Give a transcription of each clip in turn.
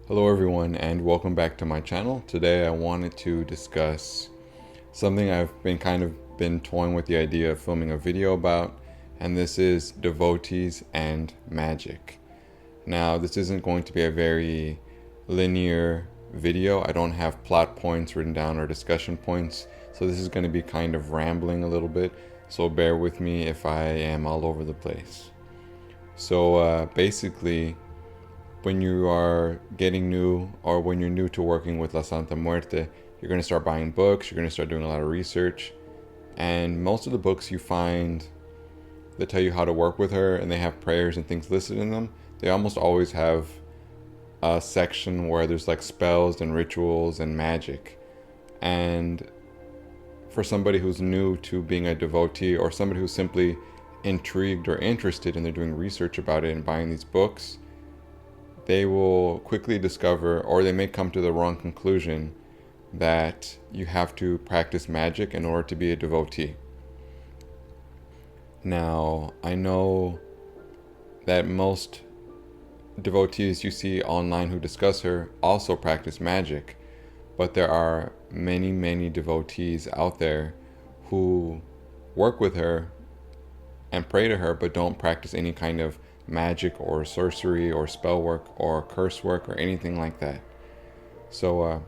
Hello everyone and welcome back to my channel. Today I wanted to discuss something I've been toying with the idea of filming a video about, and this is devotees and magic. Now this isn't going to be a very linear video. I don't have plot points written down or discussion points, so this is going to be kind of rambling a little bit, so bear with me if I am all over the place. So basically, when you are getting new or when you're new to working with La Santa Muerte, you're going to start buying books, you're going to start doing a lot of research, and most of the books you find that tell you how to work with her and they have prayers and things listed in them, they almost always have a section where there's like spells and rituals and magic. And for somebody who's new to being a devotee, or somebody who's simply intrigued or interested and they're doing research about it and buying these books, they will quickly discover, or they may come to the wrong conclusion, that you have to practice magic in order to be a devotee. Now, I know that most devotees you see online who discuss her also practice magic, but there are many, many devotees out there who work with her and pray to her but don't practice any kind of magic or sorcery or spell work or curse work or anything like that. So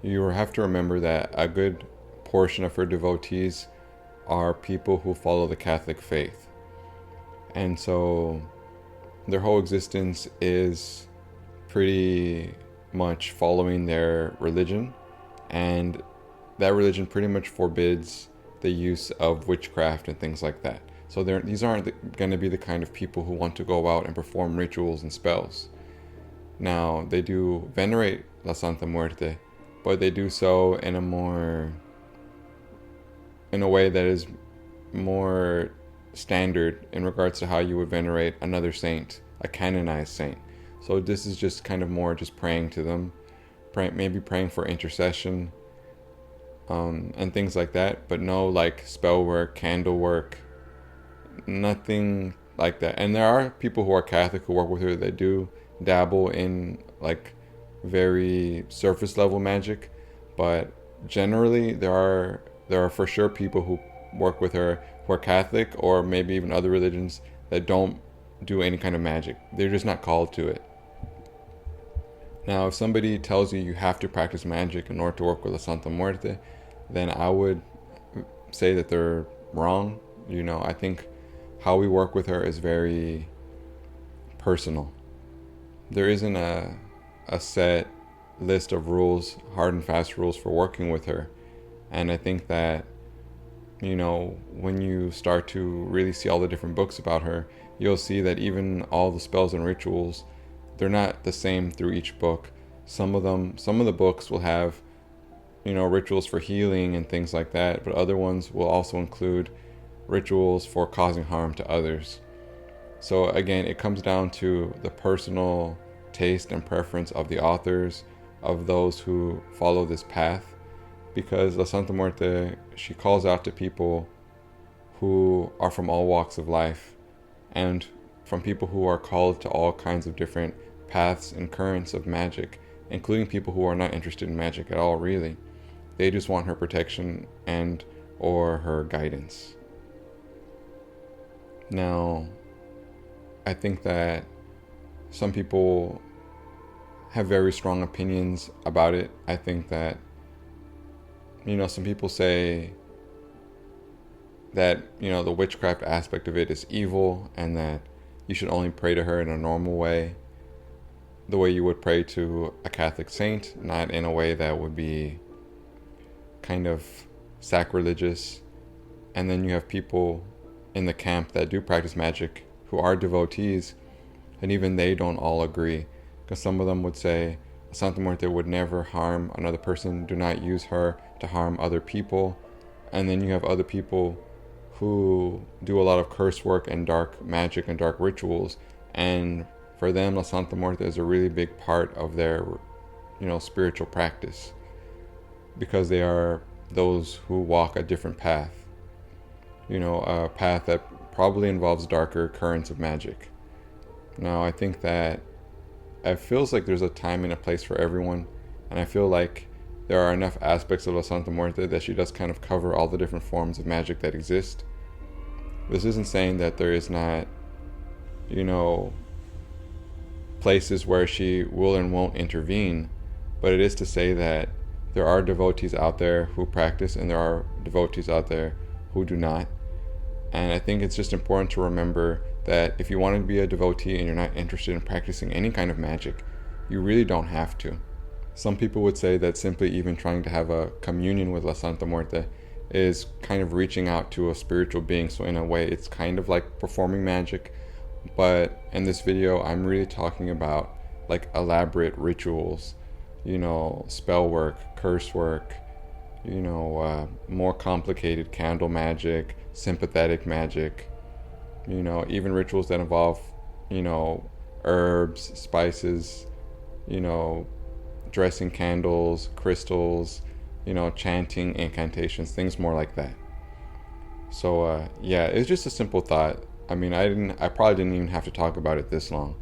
you have to remember that a good portion of her devotees are people who follow the Catholic faith, and so their whole existence is pretty much following their religion, and that religion pretty much forbids the use of witchcraft and things like that. So these aren't going to be the kind of people who want to go out and perform rituals and spells. Now, they do venerate La Santa Muerte, but they do so in a way that is more standard in regards to how you would venerate another saint, a canonized saint. So this is just kind of more just praying to them, maybe praying for intercession, and things like that, but no like spell work, candle work, nothing like that. And there are people who are Catholic who work with her that do dabble in like very surface level magic, but generally there are for sure people who work with her who are Catholic or maybe even other religions that don't do any kind of magic. They're just not called to it. Now, if somebody tells you you have to practice magic in order to work with La Santa Muerte, then I would say that they're wrong. I think how we work with her is very personal. There isn't a set list of rules, hard and fast rules for working with her. And I think that, when you start to really see all the different books about her, you'll see that even all the spells and rituals, they're not the same through each book. Some of the books will have, rituals for healing and things like that, but other ones will also include rituals for causing harm to others. So again, it comes down to the personal taste and preference of the authors, of those who follow this path, because La Santa Muerte, she calls out to people who are from all walks of life, and from people who are called to all kinds of different paths and currents of magic, including people who are not interested in magic at all, really. They just want her protection and or her guidance. Now, I think that some people have very strong opinions about it. I think that, some people say that, the witchcraft aspect of it is evil and that you should only pray to her in a normal way, the way you would pray to a Catholic saint, not in a way that would be kind of sacrilegious. And then you have people in the camp that do practice magic who are devotees, and even they don't all agree, because some of them would say Santa Muerte would never harm another person, do not use her to harm other people. And then you have other people who do a lot of curse work and dark magic and dark rituals, and for them La Santa Muerte is a really big part of their spiritual practice, because they are those who walk a different path, a path that probably involves darker currents of magic. Now, I think that it feels like there's a time and a place for everyone, and I feel like there are enough aspects of La Santa Muerte that she does kind of cover all the different forms of magic that exist. This isn't saying that there is not, you know, places where she will and won't intervene, but it is to say that there are devotees out there who practice and there are devotees out there who do not. And I think it's just important to remember that if you want to be a devotee and you're not interested in practicing any kind of magic, you really don't have to. Some people would say that simply even trying to have a communion with La Santa Muerte is kind of reaching out to a spiritual being. So in a way, it's kind of like performing magic. But in this video, I'm really talking about like elaborate rituals, you know, spell work, curse work, you know, more complicated candle magic, sympathetic magic, you know, even rituals that involve, you know, herbs, spices, you know, dressing candles, crystals, you know, chanting, incantations, things more like that. So yeah, it's just a simple thought. I mean, I probably didn't even have to talk about it this long,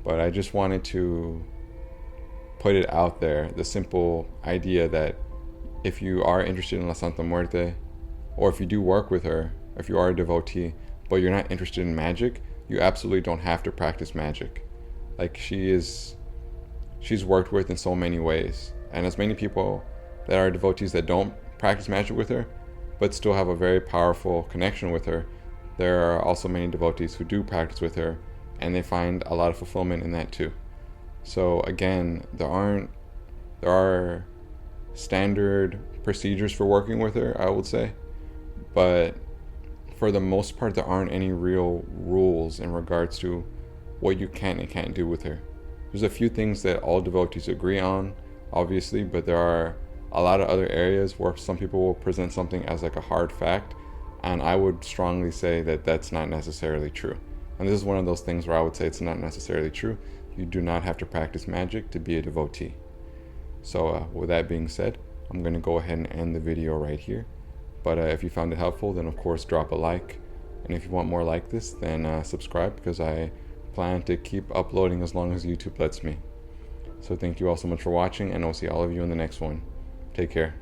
but I just wanted to put it out there, the simple idea that if you are interested in La Santa Muerte, or if you do work with her, if you are a devotee, but you're not interested in magic, you absolutely don't have to practice magic. Like she's worked with in so many ways. And as many people that are devotees that don't practice magic with her, but still have a very powerful connection with her, there are also many devotees who do practice with her, and they find a lot of fulfillment in that too. So again, there are standard procedures for working with her, I would say, but for the most part, there aren't any real rules in regards to what you can and can't do with her. There's a few things that all devotees agree on, obviously, but there are a lot of other areas where some people will present something as like a hard fact, and I would strongly say that that's not necessarily true. And this is one of those things where I would say it's not necessarily true. You do not have to practice magic to be a devotee. So with that being said, I'm going to go ahead and end the video right here. But if you found it helpful, then of course drop a like. And if you want more like this, then subscribe, because I plan to keep uploading as long as YouTube lets me. So thank you all so much for watching, and I'll see all of you in the next one. Take care.